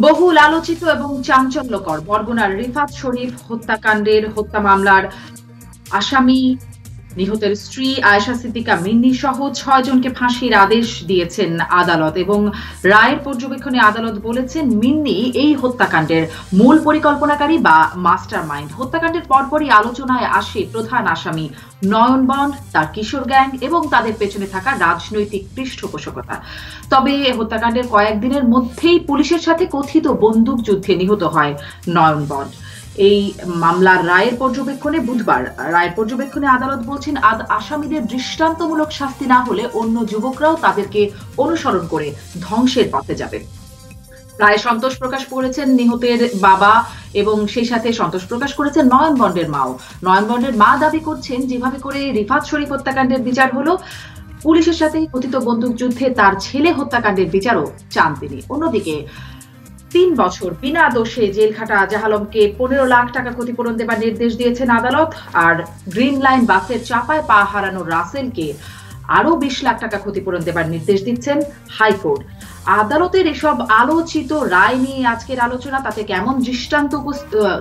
বহুল আলোচিত এবং চাঞ্চল্যকর বরগুনার রিফাত শরীফ হত্যাকাণ্ডের হত্যা মামলার আসামি নিহতের স্ত্রী আয়েশা সিদ্দিকা মিন্নি সহ ৬ জনকে ফাঁসির আদেশ দিয়েছেন আদালত এবং রায়ের পর্যবেক্ষণে আদালত বলেছেন মিন্নি এই হত্যাকাণ্ডের মূল পরিকল্পনাকারী বা মাস্টার মাইন্ড। হত্যাকাণ্ডের পরপরই আলোচনায় আসে প্রধান আসামি নয়ন বন্ড, তার কিশোর গ্যাং এবং তাদের পেছনে থাকা রাজনৈতিক পৃষ্ঠপোষকতা। তবে হত্যাকাণ্ডের কয়েকদিনের মধ্যেই পুলিশের সাথে কথিত বন্দুক যুদ্ধে নিহত হয় নয়ন বন্ড। এই মামলার রায়ের পর্যবেক্ষণে আদালত বলছেন আসামিদের দৃষ্টান্তমূলক শাস্তি না হলে অন্য যুবকরাও তাদেরকে অনুসরণ করে ধ্বংসের পথে যাবে। রায়ে সন্তোষ প্রকাশ করেছেন নিহতের বাবা এবং সেই সাথে সন্তোষ প্রকাশ করেছেন নয়ন বন্ডের মাও। নয়ন বন্ডের মা দাবি করছেন যেভাবে করে রিফাত শরীফ হত্যাকাণ্ডের বিচার হলো, পুলিশের সাথে কথিত বন্দুক যুদ্ধে তার ছেলে হত্যাকাণ্ডের বিচারও চান তিনি। অন্যদিকে ৩ বছর বিনা দোষে জেল খাটা জাহালমকে ১৫ লাখ টাকা ক্ষতিপূরণ দেবার নির্দেশ দিয়েছেন আদালত। আর গ্রিন লাইন বাসের চাপায় পা হারানো রাসেলকে আরো ২০ লাখ টাকা ক্ষতিপূরণ দেবার নির্দেশ দিচ্ছেন হাইকোর্ট। আদালতের এসব আলোচিত রায় নিয়ে আজকের আলোচনা, তাতে কেমন দৃষ্টান্ত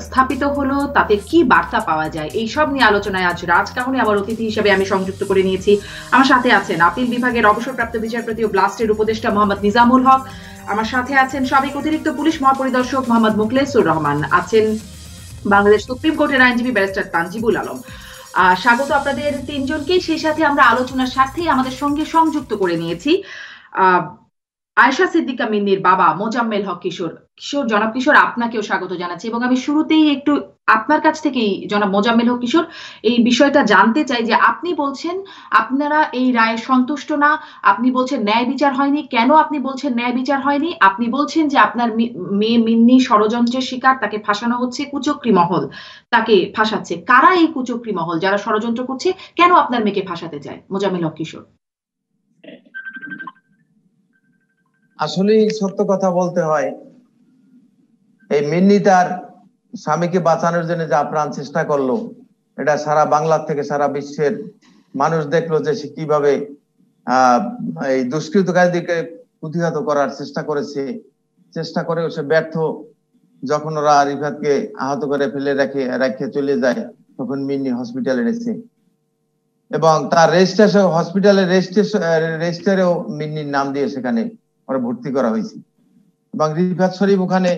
স্থাপিত হলো, তাতে কি বার্তা পাওয়া যায়, এইসব নিয়ে আলোচনায় আজ রাজকাহনে আমার অতিথি হিসেবে আমি সংযুক্ত করে নিয়েছি। আমার সাথে আছেন আপিল বিভাগের অবসরপ্রাপ্ত বিচারপতি ও ব্লাস্টের উপদেষ্টা মোহাম্মদ নিজামুল হক। আমার সাথে আছেন সাবেক অতিরিক্ত পুলিশ মহাপরিদর্শক মোহাম্মদ মুখলেসুর রহমান। আছেন বাংলাদেশ সুপ্রিম কোর্টের আইনজীবী ব্যারিস্টার তানজিবুল আলম। স্বাগত আপনাদের তিনজনকে। সেই সাথে আমরা আলোচনার সাথে আমাদের সঙ্গে সংযুক্ত করে নিয়েছি আয়েশা সিদ্দিকা মিন্নির বাবা মোজাম্মেল হক কিশোর। জনাব কিশোর, আপনাকেও স্বাগত জানাচ্ছি এবং আমি শুরুতেই একটু আপনার কাছ থেকেই জনাব মোজাম্মেল হক কিশোর এই বিষয়টা জানতে চাই যে আপনি বলছেন আপনারা এই রায়ে সন্তুষ্ট না, আপনি বলছেন ন্যায় বিচার হয়নি। কেন আপনি বলছেন ন্যায় বিচার হয়নি? আপনি বলছেন যে আপনার মেয়ে মিন্নি ষড়যন্ত্রের শিকার, তাকে ফাঁসানো হচ্ছে, কুচক্রী মহল তাকে ফাঁসাচ্ছে। কারা এই কুচক্রী মহল যারা ষড়যন্ত্র করছে? কেন আপনার মেয়েকে ফাঁসাতে চায় মোজাম্মেল হক কিশোর? আসলে সত্য কথা বলতে হয়, এই মিন্নি তার স্বামীকে বাঁচানোর জন্য যে আপ্রাণ চেষ্টা করলো, এটা সারা বাংলার থেকে সারা বিশ্বের মানুষ দেখলো যে সে কিভাবে এই দুষ্কৃতকারীদেরকে প্রতিহত করার চেষ্টা করেও সে ব্যর্থ। যখন ওরা রিফাতকে আহত করে ফেলে রেখে চলে যায়, তখন মিন্নি হসপিটালে এনেছে এবং তার রেজিস্টারেও মিন্নির নাম দিয়ে সেখানে ওরা ভর্তি করা হয়েছে। এবং রিফাত শরীফ ওখানে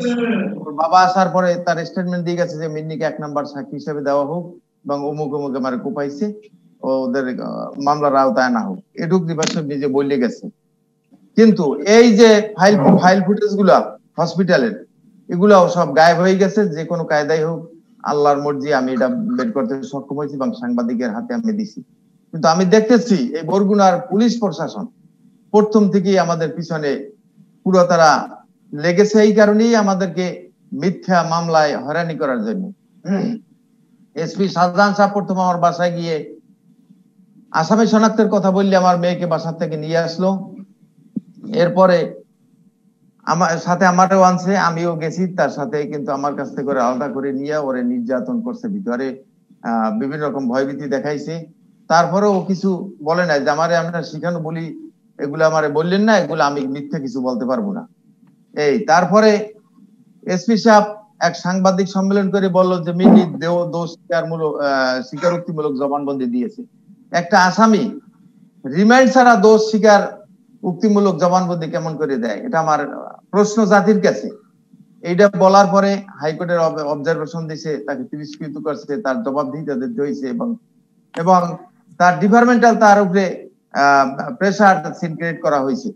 বাবা আসার পরে তার স্টেটমেন্ট দিয়ে গেছে যে মিন্নিকে ১ নাম্বার সাক্ষী হিসেবে দেওয়া হোক এবং অমুক আমার কোপাইছে, ওদের মামলার আওতায় না হোক, এটুক রিফাত শরীফ নিজে বলে গেছে। কিন্তু এই যে ফাইল ফুটেজ গুলা হসপিটালের, এগুলাও সব গায়েব হয়ে গেছে। যে কোনো কায়দায় হোক, আল্লাহর মর্জি, আমি এটা বের করতে সক্ষম হয়েছি এবং সাংবাদিকের হাতে আমি দিছি। কিন্তু আমি দেখতেছি এই বরগুনার পুলিশ প্রশাসন প্রথম থেকেই আমাদের পিছনে পুরো তারা লেগেছে। এই কারণেই আমাদেরকে মিথ্যা মামলায় হয়রানি করার জন্য এসপি শাহজাহান সাহেব প্রথম আমার বাসায় গিয়ে আসামি শনাক্তের কথা বললে আমার মেয়েকে বাসা থেকে নিয়ে আসলো। এরপরে আমার সাথে আমারও আনছে, আমিও গেছি তার সাথে, কিন্তু আমার কাছ থেকে আলাদা করে নিয়ে ওরে নির্যাতন করছে, ভিতরে বিভিন্ন রকম ভয়ভীতি দেখাইছে। তারপরেও কিছু বলে নাই যে আমারে আমরা শিখানো বলি, এগুলো আমারে বললেন না, এগুলো আমি মিথ্যা কিছু বলতে পারবো না। এই তারপরে এসপি সাহেব এক সাংবাদিক সম্মেলন করে বলল যে মিন্নি দোষ স্বীকারোক্তিমূলক জবানবন্দি দিয়েছে। একটা আসামি রিমান্ড ছাড়া দোষ স্বীকার উক্তিমূলক জবানবন্দি কেমন করে দেয়? এটা আমার প্রশ্ন জাতির কাছে। এইটা বলার পরে হাইকোর্টের অবজারভেশন দিয়েছে, তাকে তিরস্কৃত করছে, তার জবাবদিহিতা দিতে হয়েছে এবং তার ডিপার্টমেন্টাল তার উপরে প্রেসার সিন ক্রিয়েট করা হয়েছে।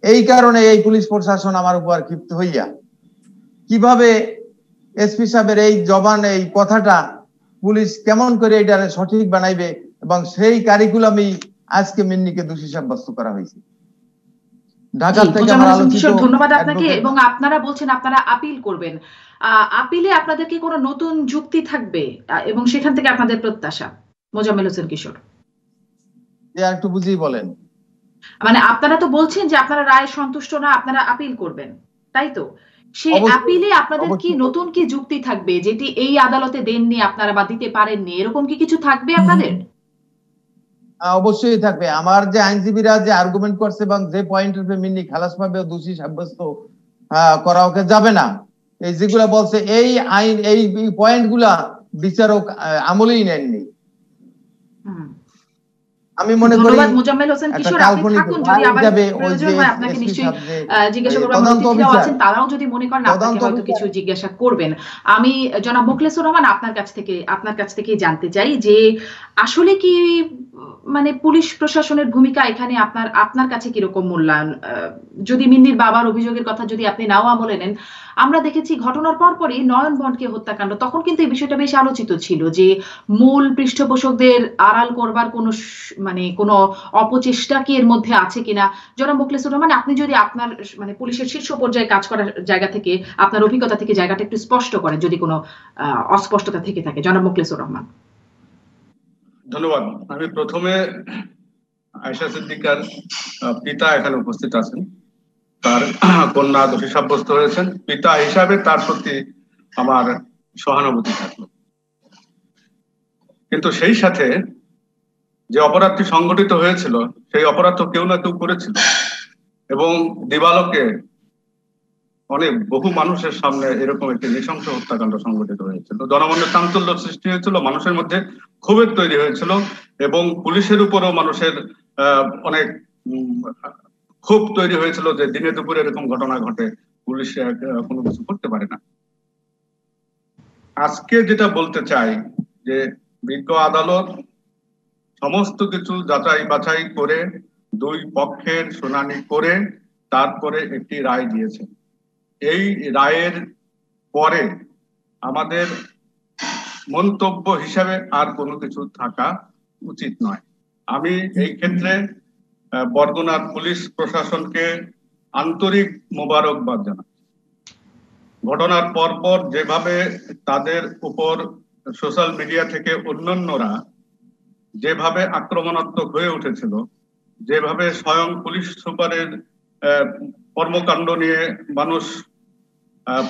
এই কারণে এই পুলিশ প্রশাসন আমার উপর ক্ষিপ্ত হইয়া কিভাবে এসপি সাহেবের এই এই কথাটা পুলিশ কেমন করে এটা সঠিক বানাইবে, এবং সেই কারিকুলামই আজকে মিন্নিকে দোষী সাব্যস্ত করা হয়েছে। ঢাকা থেকে আমার আলোচিত। ধন্যবাদ আপনাকে। এবং আপনারা বলছেন আপনারা আপিল করবেন, আপিলে আপনাদেরকে কোনো নতুন যুক্তি থাকবে এবং সেখান থেকে আপনাদের প্রত্যাশা? মোজাম্মেল হোসেন কিশোর, একটু বুঝিয়ে বলেন। মানে আপনারা তো বলছেন যে আপনারা রায়ে সন্তুষ্ট না, আপনারা আপিল করবেন, তাই তো? সেই আপিলে আপনাদের কি নতুন কি যুক্তি থাকবে যেটি এই আদালতে দেননি আপনারা বা দিতে পারেননি, এরকম কি কিছু থাকবে আপনাদের? অবশ্যই থাকবে। আমার যে আইনজীবীরা যে আর্গুমেন্ট করছে এবং যে পয়েন্টের উপরে মিন্নি খালাস পাবে দোষী সাব্যস্ত, করা ওকে যাবে না, এই যেগুলা বলছে এই আইন এই পয়েন্ট গুলা বিচারক আমলেই নেননি। আমি মনে করি মোজাম্মেল হোসেন কিশোর, আপনি থাকুন, যদি আবার প্রয়োজন হয় আপনাকে নিশ্চয়ই জিজ্ঞাসা করবেন, অতিথিরাও আছেন, তারাও যদি মনে করেন আপনাকে হয়তো কিছু জিজ্ঞাসা করবেন। আমি জনাব মোখলেছুর রহমান আপনার কাছ থেকে জানতে চাই যে আসলে কি মানে পুলিশ প্রশাসনের ভূমিকা এখানে আপনার কাছে কিরকম মূল্যায়ন? যদি মিন্নির বাবার অভিযোগের কথা যদি আপনি নাও আমলে নেন, আমরা দেখেছি ঘটনার পরপরই নয়ন বন্ডকে হত্যাকাণ্ড, তখন কিন্তু এই বিষয়টা বেশ আলোচিত ছিল যে মূল পৃষ্ঠপোষকদের আড়াল করবার কোনো অপচেষ্টা কি এর মধ্যে আছে কিনা। জনাব মোখলেছুর রহমান, আপনি যদি আপনার মানে পুলিশের শীর্ষ পর্যায়ে কাজ করার জায়গা থেকে আপনার অভিজ্ঞতা থেকে জায়গাটা একটু স্পষ্ট করেন যদি কোনো অস্পষ্টতা থেকে থাকে। জনাব মোখলেছুর রহমান। ধন্যবাদ। আমি প্রথমে আয়েশা সিদ্দিকার পিতা এখানে উপস্থিত আছেন, তার কন্যা দোষী সাব্যস্ত হয়েছেন, পিতা হিসাবে তার প্রতি আমার সহানুভূতি থাকলো। কিন্তু সেই সাথে যে অপরাধটি সংঘটিত হয়েছিল সেই অপরাধ তো কেউ না কেউ করেছিল, এবং দিবালোকে বহু মানুষের সামনে এরকম একটি নৃশংস হত্যাকাণ্ড সংঘটিত হয়েছিল। জনমনের চাঞ্চল্য সৃষ্টি হয়েছিল, মানুষের মধ্যে ক্ষোভের তৈরি হয়েছিল, এবং পুলিশের উপরও মানুষের অনেক ক্ষোভ তৈরি হয়েছিল যে দিনে দুপুরে এরকম ঘটনা ঘটে, পুলিশ কোনো কিছু করতে পারে না। আজকে যেটা বলতে চাই যে বিজ্ঞ আদালত সমস্ত কিছু যাচাই বাছাই করে দুই পক্ষের শুনানি করে তারপরে একটি রায় দিয়েছে। এই রায়ের পরে আমাদের মন্তব্য হিসাবে আর কোনো কিছু থাকা উচিত নয়। আমি এই ক্ষেত্রে বরগুনার পুলিশ প্রশাসনকে আন্তরিক মোবারকবাদ জানাই। ঘটনার পরপর যেভাবে তাদের উপর সোশ্যাল মিডিয়া থেকে অন্যান্যরা যেভাবে আক্রমণাত্মক হয়ে উঠেছিল, যেভাবে স্বয়ং পুলিশ সুপারের কর্মকাণ্ড নিয়ে মানুষ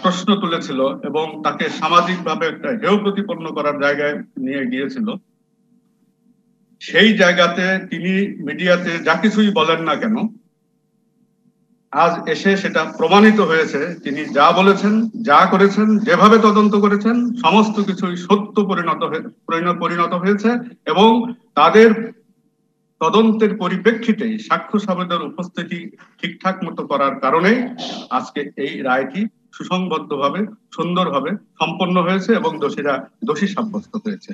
প্রশ্ন তুলেছিল এবং তাকে সামাজিকভাবে একটা হেয় প্রতিপন্ন করার জায়গায় নিয়ে গিয়েছিল, সেই জায়গাতে তিনি মিডিয়াতে যা কিছুই বলেন না কেন, আজ এসে সেটা প্রমাণিত হয়েছে তিনি যা বলেছেন, যা করেছেন, যেভাবে তদন্ত করেছেন সমস্ত কিছুই সত্য পরিণত হয়েছে, এবং তাদের তদন্তের পরিপ্রেক্ষিতেই সাক্ষ্য সাবেদের উপস্থিতি ঠিকঠাক মতো করার কারণে আজকে এই রায়টি সুসংবদ্ধভাবে সুন্দরভাবে সম্পন্ন হয়েছে এবং দোষীরা দোষী সাব্যস্ত হয়েছে।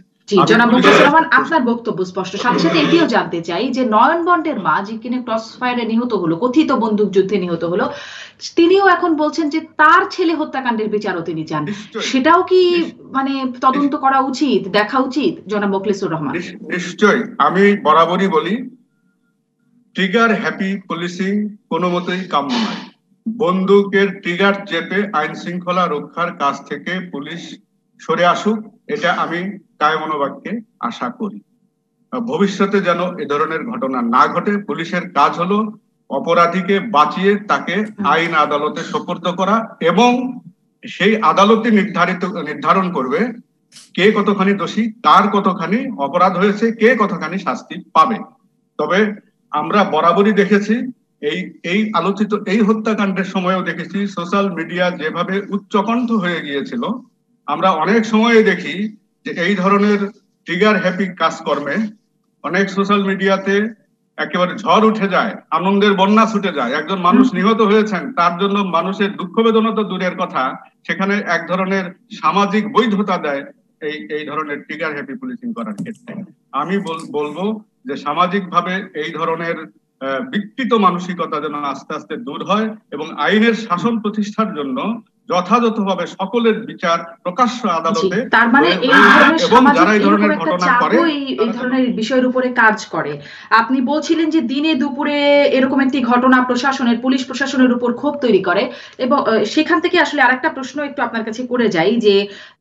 জনাব মোখলেছুর রহমান, আপনার বক্তব্য স্পষ্ট। সাথে সাথে এটিও জানতে চাই যে নয়ন বন্ডের মা, যে কিনা ক্রস ফায়ারে নিহত হলো, কথিত বন্দুক যুদ্ধে নিহত হলো, তিনিও এখন বলছেন যে তার ছেলে হত্যাকাণ্ডের বিচারও তিনি চান। সেটাও কি মানে তদন্ত করা উচিত, দেখা উচিত? জনাব মোখলেছুর রহমান। নিশ্চয়ই। আমি বরাবরই বলি, ট্রিগার হ্যাপি পুলিশিং কোনো মতেই কাম্য নয়। বন্দুকের ট্রিগার চেপে আইন শৃঙ্খলা রক্ষার কাজ থেকে পুলিশ সরে আসুক, এটা আমি কায়মনোবাক্যে আশা করি। ভবিষ্যতে যেন এ ধরনের ঘটনা না ঘটে। পুলিশের কাজ হলো অপরাধীকে বাঁচিয়ে তাকে আইন আদালতে সোপর্দ করা, এবং সেই আদালতে নির্ধারণ করবে কে কতখানি দোষী, কার কতখানি অপরাধ হয়েছে, কে কতখানি শাস্তি পাবে। তবে আমরা বরাবরই দেখেছি এই আলোচিত এই হত্যাকাণ্ডের সময়ও দেখেছি সোশ্যাল মিডিয়া যেভাবে উচ্চকণ্ঠ হয়ে গিয়েছিল। আমরা অনেক সময় দেখি যে এই ধরনের ট্রিগার হ্যাপি কাজকর্মে অনেক সোশ্যাল মিডিয়াতে একেবারে ঝড় উঠে যায়, আনন্দের বন্যা ছুটে যায়। একজন মানুষ নিহত হয়েছেন, তার জন্য মানুষের দুঃখ বেদনা তো দূরের কথা, সেখানে এক ধরনের সামাজিক বৈধতা দেয় এই ধরনের ট্রিগার হ্যাপি পুলিশিং করার ক্ষেত্রে। আমি বলবো যে সামাজিকভাবে এই ধরনের বিকৃত মানসিকতা যেন আস্তে আস্তে দূর হয়, এবং আইনের শাসন প্রতিষ্ঠার জন্য যথাযথভাবে সকলের বিচার প্রকাশ্য আদালতে। তার মানে এই ধরনের সামাজিক একটা চাপও এই ধরনের বিষয়ের উপরে কাজ করে। আপনি বলছিলেন যে দিনে দুপুরে এরকম একটি ঘটনা পুলিশ প্রশাসনের উপর ক্ষোভ তৈরি করে, এবং সেখান থেকে আসলে আরেকটা প্রশ্ন একটু আপনার কাছে করে যাই যে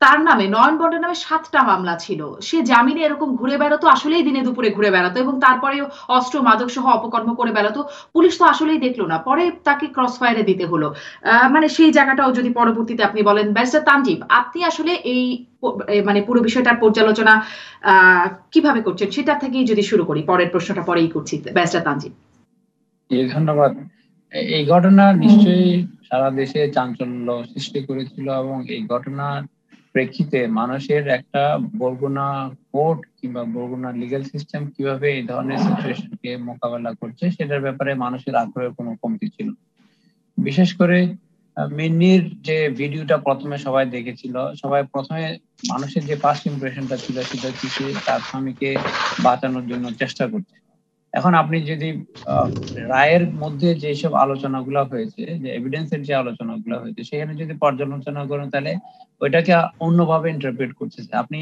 তার নামে, নয়ন বন্ডের নামে 7টা মামলা ছিল, সে জামিনে এরকম ঘুরে বেড়াতো, আসলেই দিনে দুপুরে ঘুরে বেড়াতো, এবং তারপরেও অস্ত্র মাদক সহ অপকর্ম করে বেড়াতো। পুলিশ তো আসলেই দেখলো না, পরে তাকে ক্রস ফায়ারে দিতে হলো। মানে সেই জায়গাটাও যদি পরবর্তীতে আপনি বলেন। ব্যারিস্টার তানজিব, আপনি আসলে এই মানে পুরো বিষয়টার পর্যালোচনা কিভাবে করছেন সেটা থেকেই যদি শুরু করি, পরের প্রশ্নটা পরেই করছি। ব্যারিস্টার তানজিব। ধন্যবাদ। এই ঘটনা নিশ্চয়ই সারা দেশে চাঞ্চল্য সৃষ্টি করেছিল এবং এই ঘটনার প্রেক্ষিতে মানুষের একটা বরগুনা কোর্ট কিংবা বরগুনা লিগ্যাল সিস্টেম কিভাবে এই ধরনের সিচুয়েশনকে মোকাবেলা করছে সেটার ব্যাপারে মানুষের আগ্রহের কোনো কমতি ছিল না। বিশেষ করে মিন্নির যে ভিডিওটা প্রথমে সবাই দেখেছিল, সবাই প্রথমে মানুষের যে ফার্স্ট ইমপ্রেশনটা ছিল সেটা হচ্ছে সে তার স্বামীকে বাঁচানোর জন্য চেষ্টা করছে। এখন আপনি যদি রায়ের মধ্যে যেসব আলোচনাগুলো হয়েছে, যে এভিডেন্সের যে আলোচনাগুলো হয়েছে, সেখানে যদি পর্যালোচনা করেন তাহলে ওইটাকে অন্যভাবে ইন্টারপ্রেট করতেছে। আপনি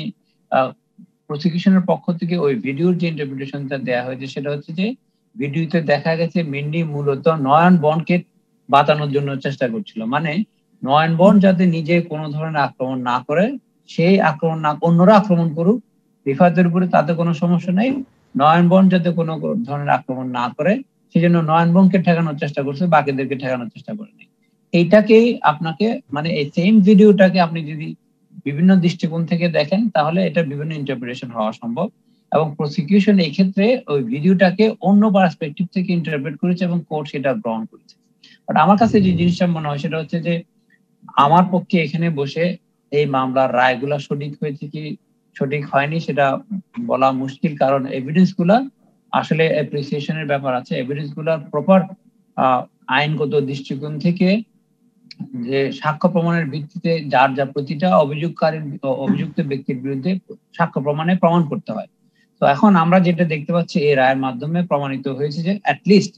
প্রসিকিউশনের পক্ষ থেকে ওই ভিডিওর যে ইন্টারপ্রিটেশনটা দেওয়া হয়েছে সেটা হচ্ছে যে ভিডিওতে দেখা গেছে মিন্নি মূলত নয়ন বনকে বাঁচানোর জন্য চেষ্টা করছিল, মানে নয়ন বন যাতে নিজে কোনো ধরনের আক্রমণ না করে, সেই আক্রমণ না, অন্যরা আক্রমণ করুক, রিফাতের উপরে তাতে কোনো সমস্যা নেই, নয়নবন যাতে কোনো ধরনের আক্রমণ না করে সেই জন্য নয়নবনকে ঠেকানোর চেষ্টা করছে, বাকিদেরকে ঠেকানোর চেষ্টা করেনি। এইটাকে আপনাকে, মানে এই সেম ভিডিওটাকে আপনি যদি বিভিন্ন দৃষ্টিকোণ থেকে দেখেন তাহলে এটা বিভিন্ন ইন্টারপ্রিটেশন হওয়া সম্ভব, এবং প্রসিকিউশন এই ক্ষেত্রে ওই ভিডিওটাকে অন্য পার্সপেক্টিভ থেকে ইন্টারপ্রেট করেছে এবং কোর্ট সেটা গ্রহণ করেছে। বাট আমার কাছে যে জিনিসটা মনে হয় সেটা হচ্ছে যে আমার পক্ষে এখানে বসে এই মামলার রায়গুলা সঠিক হয়েছে কি সঠিক হয়নি সেটা বলা মুশকিল, কারণ এভিডেন্স গুলা আসলে অ্যাপ্রিসিয়েশনের ব্যাপার আছে। এভিডেন্স গুলা প্রপার আইনগত দৃষ্টিকোণ থেকে যে সাক্ষ্য প্রমাণের ভিত্তিতে যার যা প্রতিটা অভিযুক্ত ব্যক্তির বিরুদ্ধে সাক্ষ্য প্রমাণে প্রমাণ করতে হয়। তো এখন আমরা যেটা দেখতে পাচ্ছি এই রায়ের মাধ্যমে প্রমাণিত হয়েছে যে অ্যাটলিস্ট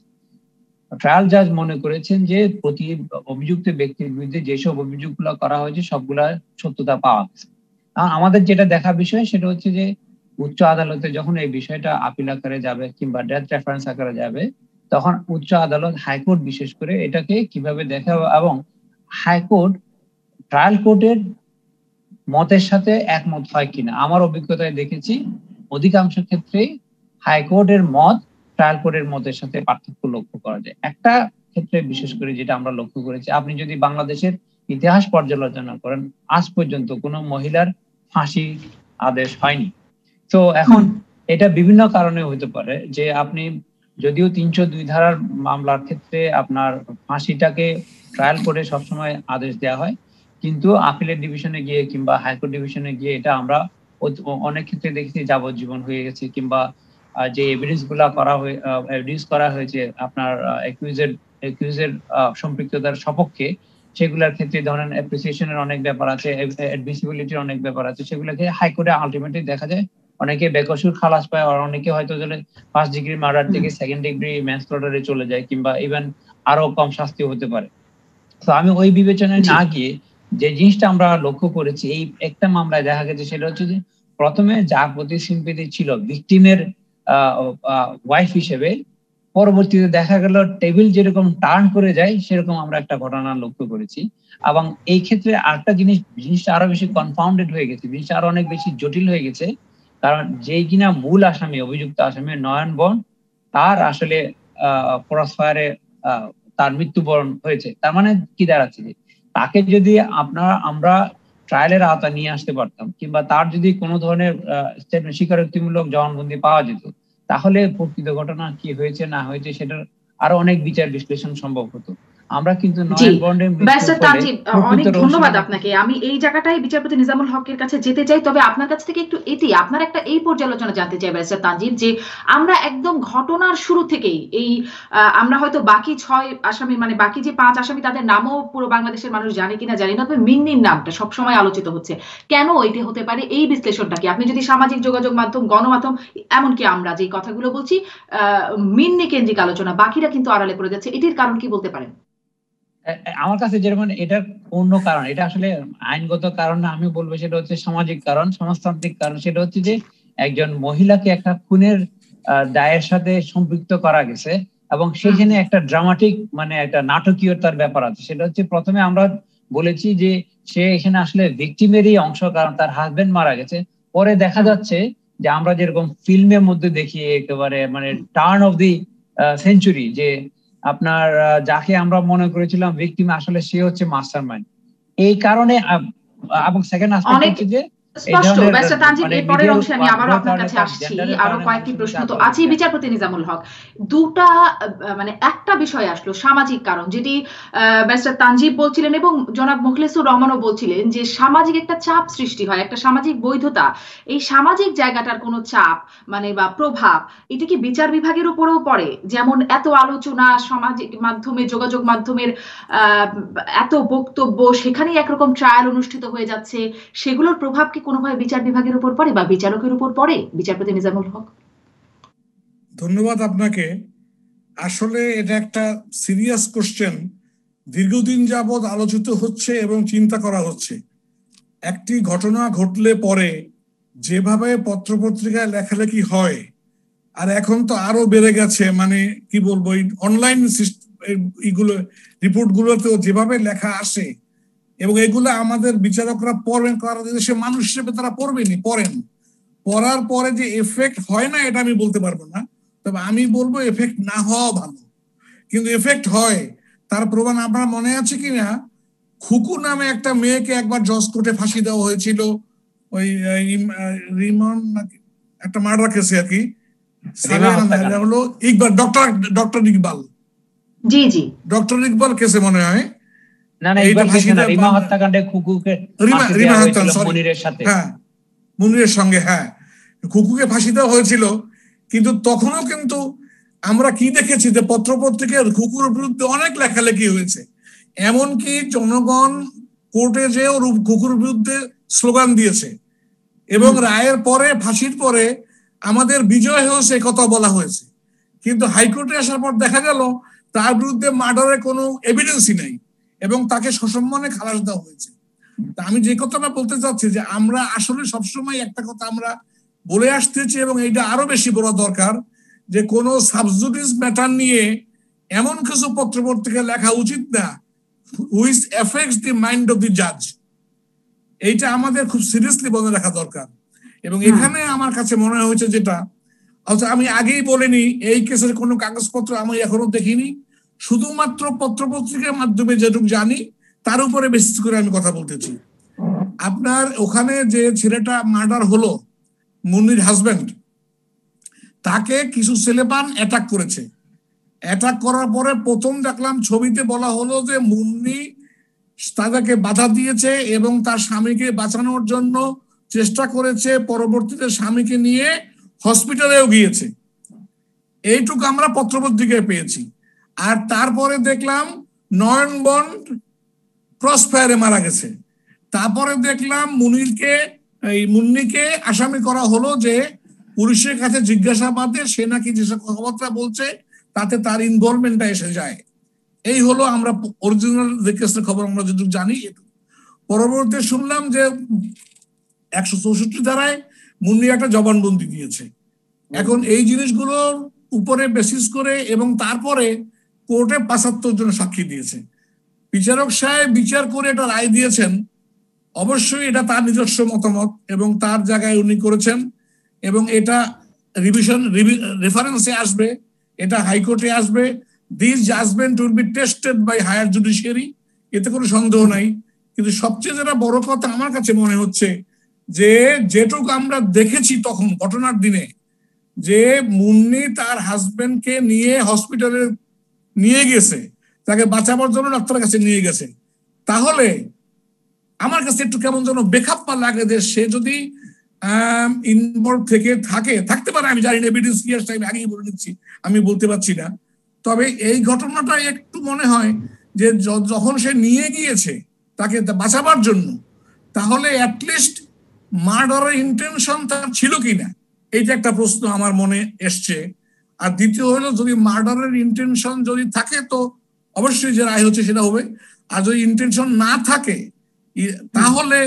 ট্রায়াল জাজ মনে করেছেন যে প্রতি অভিযুক্ত ব্যক্তির বিরুদ্ধে যেসব অভিযোগগুলো করা হয়েছে সবগুলা সত্যতা পাওয়া গেছে। আমাদের যেটা দেখার বিষয় সেটা হচ্ছে যে উচ্চ আদালতে যখন এই বিষয়টা আপিল আকারে যাবে কিংবা ডেথ রেফারেন্স আকারে যাবে, তখন উচ্চ আদালত, হাইকোর্ট বিশেষ করে এটাকে কিভাবে দেখে, এবং হাইকোর্ট ট্রায়াল কোর্টের মতের সাথে একমত হয় কিনা। আমার অভিজ্ঞতায় দেখেছি অধিকাংশ ক্ষেত্রে হাইকোর্টের মত ট্রায়াল কোর্টের মতের সাথে পার্থক্য লক্ষ্য করা যায়। একটা ক্ষেত্রে বিশেষ করে যেটা আমরা লক্ষ্য করেছি, আপনি যদি বাংলাদেশের ইতিহাস পর্যালোচনা করেন, আজ পর্যন্ত কোনো মহিলার ফাঁসি আদেশ হয়নি। তো এখন এটা বিভিন্ন কারণে হতে পারে যে আপনি যদিও 302 ধারার মামলার ক্ষেত্রে আপনার ফাঁসিটাকে ট্রায়াল কোর্টে সবসময় আদেশ দেওয়া হয়, কিন্তু আপিলের ডিভিশনে গিয়ে কিংবা হাইকোর্ট ডিভিশনে গিয়ে এটা আমরা অনেক ক্ষেত্রে দেখেছি যাবজ্জীবন হয়ে গেছে, কিংবা যে এভিডেন্স গুলা করা হয়েছে আপনার একিউজের সম্পৃক্ততার সপক্ষে, সেগুলোর ক্ষেত্রে ধরেন অ্যাপ্রিসিয়েশনের অনেক ব্যাপার আছে, অ্যাডমিসিবিলিটির অনেক ব্যাপার আছে, সেগুলোকে হাইকোর্টে আলটিমেটলি দেখা যায় অনেকে বেকসুর খালাস পায়, আর অনেকে হয়তো ফার্স্ট ডিগ্রি মার্ডার থেকে সেকেন্ড ডিগ্রি ম্যানস্লটারে চলে যায়, কিংবা ইভেন আরো কম শাস্তি হতে পারে। তো আমি ওই বিবেচনায় না গিয়ে যে জিনিসটা আমরা লক্ষ্য করেছি এই একটা মামলায় দেখা গেছে সেটা হচ্ছে যে প্রথমে যার প্রতি সিম্পেথি ছিল ভিকটিমের ওয়াইফ হিসেবে, পরবর্তীতে দেখা গেল টেবিল যেরকম টার্ন করে যায় সেরকম আমরা একটা ঘটনা লক্ষ্য করেছি। এবং এই ক্ষেত্রে আরেকটা জিনিসটা আরো বেশি কনফাউন্ডেড হয়ে গেছে, জিনিসটা আরো অনেক বেশি জটিল হয়ে গেছে, কারণ যেই কিনা মূল আসামি, অভিযুক্ত আসামি নয়নবন, তার আসলে ক্রসফায়ারে তার মৃত্যুবরণ হয়েছে। তার মানে কি দাঁড়াচ্ছে যে তাকে যদি আমরা ট্রায়ালের আওতা নিয়ে আসতে পারতাম, কিংবা তার যদি কোনো ধরনের স্বীকারোক্তিমূলক জবানবন্দি পাওয়া যেত, তাহলে প্রকৃত ঘটনা কি হয়েছে না হয়েছে সেটার আরো অনেক বিচার বিশ্লেষণ সম্ভব হতো। আমরা কিন্তু অনেক ধন্যবাদ আপনাকে। আমি এই জায়গাটাই বিচারপতি নিজামুল হকের কাছে যেতে চাই, তবে আপনার কাছ থেকে একটু আপনার একটা এই পর্যালোচনা জানতে চাই ব্যারিস্টার তানজিব, যে আমরা একদম ঘটনার শুরু থেকেই এই আমরা হয়তো বাকি 6 আসামি, মানে বাকি যে 5 আসামি তাদের নামও পুরো বাংলাদেশের মানুষ জানে কিনা জানি না, তবে মিন্নির নামটা সবসময় আলোচিত হচ্ছে। কেন এটি হতে পারে, এই বিশ্লেষণটা কি আপনি যদি সামাজিক যোগাযোগ মাধ্যম, গণমাধ্যম, এমনকি আমরা যে কথাগুলো বলছি মিন্নি কেন্দ্রিক আলোচনা, বাকিরা কিন্তু আড়ালে পড়ে যাচ্ছে, এটির কারণ কি বলতে পারেন? আমার কাছে যেরকম এটার অন্য কারণ, এটা আসলে আইনগত কারণ না, আমি বলবো সেটা হচ্ছে সামাজিক কারণ, সমাজতান্ত্রিক কারণ। সেটা হচ্ছে যে একজন মহিলাকে একটা খুনের দায়ের সাথে সম্পৃক্ত করা গেছে এবং সেখানে একটা ড্রামাটিক, মানে একটা নাটকীয়তার ব্যাপার আছে। সেটা হচ্ছে প্রথমে আমরা বলেছি যে সে এখানে আসলে ভিকটিমেরই অংশ, কারণ তার হাজবেন্ড মারা গেছে। পরে দেখা যাচ্ছে যে আমরা যেরকম ফিল্মের মধ্যে দেখি একেবারে মানে টার্ন অফ দি সেঞ্চুরি, যে আপনার যাকে আমরা মনে করেছিলাম ভিকটিম আসলে সে হচ্ছে মাস্টারমাইন্ড। এই কারণে, এবং সেকেন্ড আসপেক্ট হচ্ছে যে স্পষ্ট ব্যারিস্টার তানজিম, এর পরের অংশে আমি আবারও আপনার কাছে আসছি, আরো কয়েকটি প্রশ্ন তো আছেই। বিচারপতি নিজামুল হক, দুটা মানে একটা বিষয় আসলো সামাজিক কারণ, যেটি ব্যারিস্টার তানজিম বলছিলেন এবং জনাব মুখলেসুর রহমানও বলছিলেন যে সামাজিক একটা চাপ সৃষ্টি হয়, একটা সামাজিক বৈধতা। এই সামাজিক জায়গাটার কোনো চাপ মানে বা প্রভাব, এটা কি বিচার বিভাগের উপরেও পড়ে? যেমন এত আলোচনা, সামাজিক মাধ্যমে, যোগাযোগ মাধ্যমের এত বক্তব্য, সেখানেই একরকম ট্রায়াল অনুষ্ঠিত হয়ে যাচ্ছে, সেগুলোর প্রভাব কি কোনোভাবে বিচার বিভাগের উপর পড়ে বা বিচারকের উপর পড়ে? বিচারপতি নিজামুল হক। ধন্যবাদ আপনাকে। আসলে এটা একটা সিরিয়াস কোশ্চেন, দীর্ঘদিন যাবৎ আলোচিত হচ্ছে এবং চিন্তা করা হচ্ছে। একটি ঘটনা ঘটলে পরে যেভাবে পত্রপত্রিকায় লেখালেখি হয়, আর এখন তো আরো বেড়ে গেছে, মানে কি বলবো, অনলাইন এগুলো রিপোর্ট গুলোতেও যেভাবে লেখা আসে, এবং এগুলো আমাদের বিচারকরা পড়বেন, কারণ দেশের মানুষ হিসেবে তারা পড়েন। পড়ার পরে যে এফেক্ট হয় না এটা আমি বলতে পারবো না, তবে আমি বলবো এফেক্ট না হওয়া ভালো, কিন্তু এফেক্ট হয়। তার প্রমাণ আপনার মনে আছে কিনা, খুকু নামে একটা মেয়েকে একবার জজ কোর্টে ফাঁসি দেওয়া হয়েছিল, ওই রিমন একটা মার্ডার কেসে আর কি, হলো ইকবাল, ডক্টর ইকবাল, জি জি ডক্টর ইকবাল কেসে মনে হয়। রিমা হত্যাকাণ্ডে খুকুকে মুনিরের সাথে, হ্যাঁ মুনিরের সঙ্গে, হ্যাঁ খুকুকে ফাঁসি দেওয়া হয়েছিল। কিন্তু তখনও কিন্তু আমরা কি দেখেছি যে পত্রপত্রিকার খুকুর বিরুদ্ধে অনেক লেখালেখি হয়েছে, এমনকি জনগণ কোর্টে যেও খুকুর বিরুদ্ধে স্লোগান দিয়েছে, এবং রায়ের পরে, ফাঁসির পরে আমাদের বিজয় হয়েছে কথা বলা হয়েছে। কিন্তু হাইকোর্টে আসার পর দেখা গেল তার বিরুদ্ধে মার্ডারের কোনো এভিডেন্সই নেই এবং তাকে সসম্মানে খালাস দেওয়া হয়েছে। তা আমি যে কথাটা বলতে চাচ্ছি যে আমরা আসলে সবসময় একটা কথা আমরা বলে আসতেছি, এবং এইটা আরো বেশি বলা দরকার, যে কোনো সাবজুডিস ম্যাটার নিয়ে এমন কিছু পত্রপত্রিকা লেখা উচিত না which effects the mind of the জাজ। এইটা আমাদের খুব সিরিয়াসলি বলে রাখা দরকার। এবং এখানে আমার কাছে মনে হয়েছে যেটা, অর্থাৎ আমি আগেই বলিনি, এই কেসের কোনো কাগজপত্র আমি এখনো দেখিনি, শুধুমাত্র পত্রপত্রিকার মাধ্যমে যেটুকু জানি তার উপরে বেসিস করে আমি কথা বলতেছি। আপনার ওখানে যে ছেলেটা মার্ডার হলো, মুন্নির হাজবেন্ড, তাকে কিছু ছেলেপান অ্যাটাক করেছে। অ্যাটাক করার পরে প্রথম দেখলাম ছবিতে বলা হলো যে মুন্নি তাদেরকে বাধা দিয়েছে এবং তার স্বামীকে বাঁচানোর জন্য চেষ্টা করেছে, পরবর্তীতে স্বামীকে নিয়ে হসপিটালেও গিয়েছে। এইটুকু আমরা পত্রপত্রিকায় পেয়েছি। আর তারপরে দেখলাম নয়নবন ক্রস ফায়ারে মারা গেছে। তারপরে দেখলাম মুন্নিকে আসামি করা হলো যে পুলিশের কাছে জিজ্ঞাসাবাদে সে নাকি যেসব কথাবার্তা বলছে তাতে তার ইনভলভমেন্টটা এসে যায়। এই হলো আমরা অরিজিনাল যে কেসের খবর আমরা যেটুকু জানি। পরবর্তীতে শুনলাম যে 164 ধারায় মুন্নি একটা জবানবন্দি দিয়েছে। এখন এই জিনিসগুলোর উপরে বেসিস করে এবং তারপরে কোর্টে 75 জন সাক্ষী দিয়েছে। বিচারক সাহেব বিচার করে এটা রায় দিয়েছেন। অবশ্যই এটা তার নিজস্ব মতামত এবং তার জায়গায় উনি করেছেন, এবং এটা রেফারেন্সে আসবে, এটা হাইকোর্টে আসবে। This judgement will be tested by higher judiciary, এতে কোনো সন্দেহ নাই। কিন্তু সবচেয়ে যেটা বড় কথা আমার কাছে মনে হচ্ছে যে যেটুকু আমরা দেখেছি তখন ঘটনার দিনে, যে মুন্নি তার হাজবেন্ডকে নিয়ে হসপিটালে নিয়ে গেছে, তাকে বাঁচাবার জন্য ডাক্তারের কাছে নিয়ে গেছে, তাহলে আমার কাছে একটু কেমন যেন বেখাপ্পা লাগে যে সে যদি ইনভলভ থাকতে পারে, আমি জানি না, এভিডেন্স কি আসছে আমি আগেই বলে দিচ্ছি, আমি বলতে পারছি না। তবে এই ঘটনাটা একটু মনে হয় যে যখন সে নিয়ে গিয়েছে তাকে বাঁচাবার জন্য, তাহলে অ্যাটলিস্ট মার্ডারের ইন্টেনশন তার ছিল কিনা, এইটা একটা প্রশ্ন আমার মনে এসছে। আর দ্বিতীয় হলো, যদি মার্ডারের ইন্টেনশন যদি থাকে তো অবশ্যই যে রায় হচ্ছে সেটা হবে, আর যদি ইন্টেনশন না থাকে তাহলে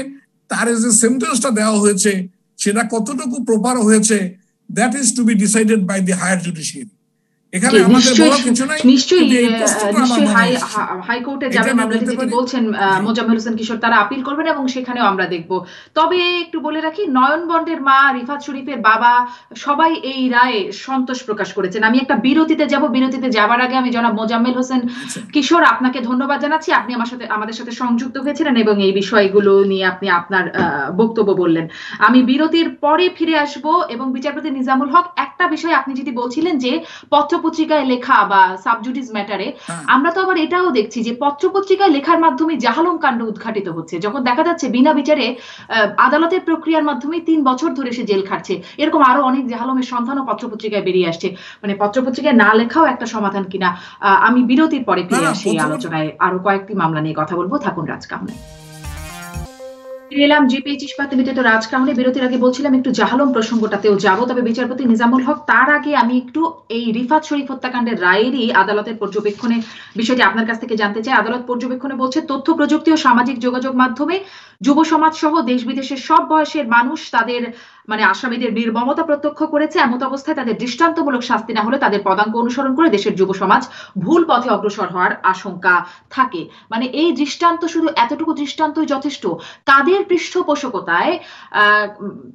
তার যে সেন্টেন্সটা দেওয়া হয়েছে সেটা কতটুকু প্রপার হয়েছে, that is to be decided by the higher judiciary. এখানে আমাদের বলার কিছু নাই। নিশ্চয়ই হাইকোর্টে যাবে মামলাটি, যেটি বলছেন মোজাম্মেল হোসেন কিশোর, তারা আপিল করবেন এবং সেখানেও আমরা দেখব। তবে একটু বলে রাখি, নয়ন বন্ডের মা, রিফাত শরীফের বাবা সবাই এই রায়ে সন্তোষ প্রকাশ করেছেন। আমি একটা বিরতিতে যাব, বিরতিতে যাবার আগে আমি জনাব মোজাম্মেল হোসেন কিশোর আপনাকে ধন্যবাদ জানাচ্ছি। আপনি আমাদের সাথে সংযুক্ত হয়েছিলেন এবং এই বিষয়গুলো নিয়ে আপনি আপনার বক্তব্য বললেন। আমি বিরতির পরে ফিরে আসব এবং বিচারপতি নিজামুল হক, একটা বিষয় আপনি যেটি বলছিলেন যে পত্রপত্রিকায় লেখা বা সাবজুডিস ম্যাটারে, আমরা তো আবার এটাও দেখছি যে পত্রপত্রিকায় লেখার মাধ্যমে জাহালম কাণ্ড উদ্ঘাটিত হচ্ছে, যখন দেখা যাচ্ছে বিনা বিচারে আদালতের প্রক্রিয়ার মাধ্যমে 3 বছর ধরে সে জেল খাটছে। এরকম আরো অনেক জাহালমের সন্ধানও পত্রপত্রিকায় বেরিয়ে আসছে। মানে পত্রপত্রিকায় না লেখাও একটা সমাধান কিনা। আমি বিরতির পরে ফিরে আসি, আলোচনায় আরো কয়েকটি মামলা নিয়ে কথা বলবো। থাকুন রাজকামনায়। এলাম জিপিএইচ ইস্পাত লিমিটেড রাজকামনে। বিরতির আগে বলছিলাম একটু জাহালম প্রসঙ্গটাতেও যাব, তবে বিচারপতি নিজামুল হক, তার আগে আমি একটু এই রিফাত শরীফ হত্যাকাণ্ডের রায়েরই আদালতের পর্যবেক্ষণে বিষয়টি আপনার কাছ থেকে জানতে চাই। আদালত পর্যবেক্ষণে বলছে, তথ্য প্রযুক্তি ও সামাজিক যোগাযোগ মাধ্যমে যুব সমাজ সহ দেশ বিদেশের সব বয়সের মানুষ তাদের মানে আসামিদের নির্মমতা প্রত্যক্ষ করেছে। এমত অবস্থায় তাদের দৃষ্টান্তমূলক শাস্তি না হলে তাদের পদাঙ্ক অনুসরণ করে দেশের যুব সমাজ ভুল পথে অগ্রসর হওয়ার আশঙ্কা থাকে। মানে এই দৃষ্টান্ত, শুধু এতটুকু দৃষ্টান্তই যথেষ্ট। কাদের পৃষ্ঠপোষকতায়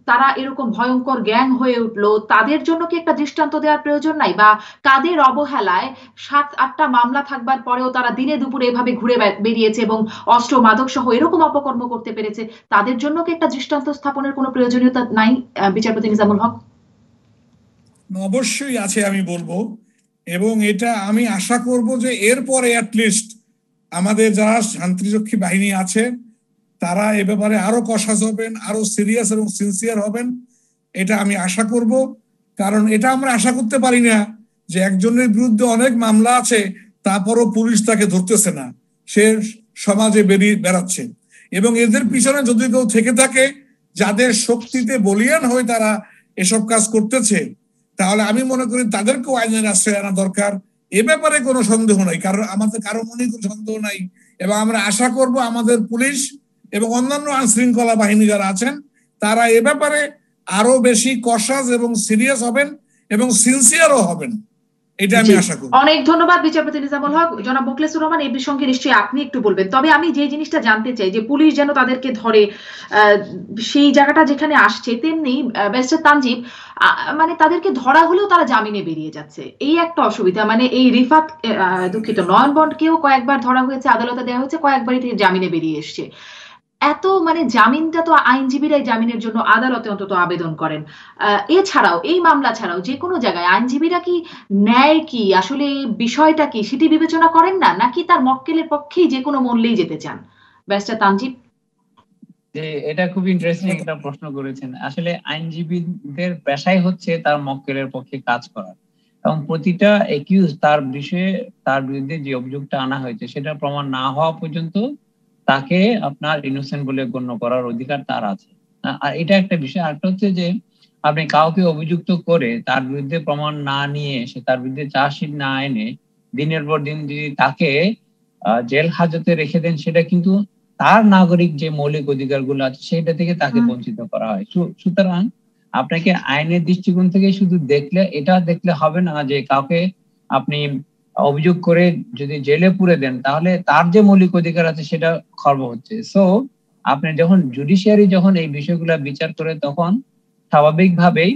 তারা এরকম ভয়ঙ্কর গ্যাং হয়ে উঠলো, তাদের জন্য কি একটা দৃষ্টান্ত দেওয়ার প্রয়োজন নাই? বা কাদের অবহেলায় 7-8টা মামলা থাকবার পরেও তারা দিনে দুপুরে এভাবে ঘুরে বেরিয়েছে এবং অস্ত্র মাদক সহ এরকম অপকর্ম করতে পেরেছে, তাদের জন্য কি একটা দৃষ্টান্ত স্থাপনের কোনো প্রয়োজনীয়তা নাই বিচারপতি নিজামুল হক? অবশ্যই আছে আমি বলবো, এবং এটা আমি আশা করব যে এরপরে অ্যাটলিস্ট আমাদের যারা শান্তিরক্ষী বাহিনী আছে তারা এ ব্যাপারে আরো কশাস হবেন, আরো সিরিয়াস এবং সিনসিয়ার হবেন, এটা আমি আশা করব। কারণ এটা আমরা আশা করতে পারি না যে একজনের বিরুদ্ধে অনেক মামলা আছে তারপরও পুলিশ তাকে ধরতেছে না, সে সমাজে বেড়াচ্ছে। এবং এদের পিছনে যদি কেউ থেকে থাকে যাদের শক্তিতে বলিয়ান হয়ে তারা এসব কাজ করতেছে, তাহলে আমি মনে করি তাদেরকেও আইনের আশ্রয় আনা দরকার। এ ব্যাপারে কোনো সন্দেহ নাই, কারণ আমাদের কারো মনে কোনো সন্দেহ নাই। এবং আমরা আশা করব আমাদের পুলিশ এবং অন্যান্য আইন শৃঙ্খলা বাহিনী যারা আছেন তারা এ ব্যাপারে আরো বেশি কশাস এবং সিরিয়াস হবেন এবং সিনসিয়ারও হবেন, এটা আমি আশা করি। অনেক ধন্যবাদ বিচারপতি নিজামুল হক। জনাব মোখলেসুর রহমান, এই বিষয়ে নিশ্চয়ই আপনি একটু বলবেন। তবে আমি যে জিনিসটা জানতে চাই যে পুলিশ যেন তাদেরকে ধরে, সেই জায়গাটা যেখানে আসছে, তেমনি ব্যারিস্টার তানজিব, মানে তাদেরকে ধরা হলেও তারা জামিনে বেরিয়ে যাচ্ছে, এই একটা অসুবিধা। মানে এই রিফাত, দুঃখিত, নয়ন বন্ডকেও কয়েকবার ধরা হয়েছে, আদালতে দেওয়া হয়েছে, কয়েকবারই থেকে জামিনে বেরিয়ে এসছে। এত মানে জামিনটা তো আইনজীবীরাই জামিনের জন্য আদালতে অন্তত আবেদন করেন। এছাড়াও এই মামলা ছাড়াও যে কোনো জায়গায় আইনজীবীরা কি ন্যায় কি আসলে বিষয়টা কি সেটি বিবেচনা করেন না, নাকি তার মক্কেলের পক্ষেই যে কোনো মূল্যেই যেতে চান? ব্যারিস্টার তানজিব। এটা খুব ইন্টারেস্টিং একটা প্রশ্ন করেছেন। আসলে আইনজীবীদের পেশাই হচ্ছে তার মক্কেলের পক্ষে কাজ করা, এবং প্রতিটা একিউজ তার বিষয়ে, তার বিরুদ্ধে যে অভিযোগটা আনা হয়েছে সেটা প্রমাণ না হওয়া পর্যন্ত তাকে আপনার ইনোসেন্ট বলে গণ্য করার অধিকার তার আছে। আর এটা একটা বিষয়। আরেকটা হচ্ছে যে আপনি কাউকে অভিযুক্ত করে তার বিরুদ্ধে প্রমাণ না নিয়ে এসে, তার বিরুদ্ধে চার্জশিট না এনে দিনের পর দিন যদি তাকে জেল হাজতে রেখে দেন, সেটা কিন্তু তার নাগরিক যে মৌলিক অধিকারগুলো আছে সেটা থেকে তাকে বঞ্চিত করা হয়। সুতরাং আপনাকে আইনের দৃষ্টিকোণ থেকে শুধু এটা দেখলে হবে না যে কাউকে আপনি অভিযোগ করে যদি জেলে পুরে দেন তাহলে তার যে মৌলিক অধিকার আছে সেটা খর্ব হচ্ছে। সো আপনি যখন জুডিশিয়ারি যখন এই বিষয়গুলো বিচার করে, তখন স্বাভাবিকভাবেই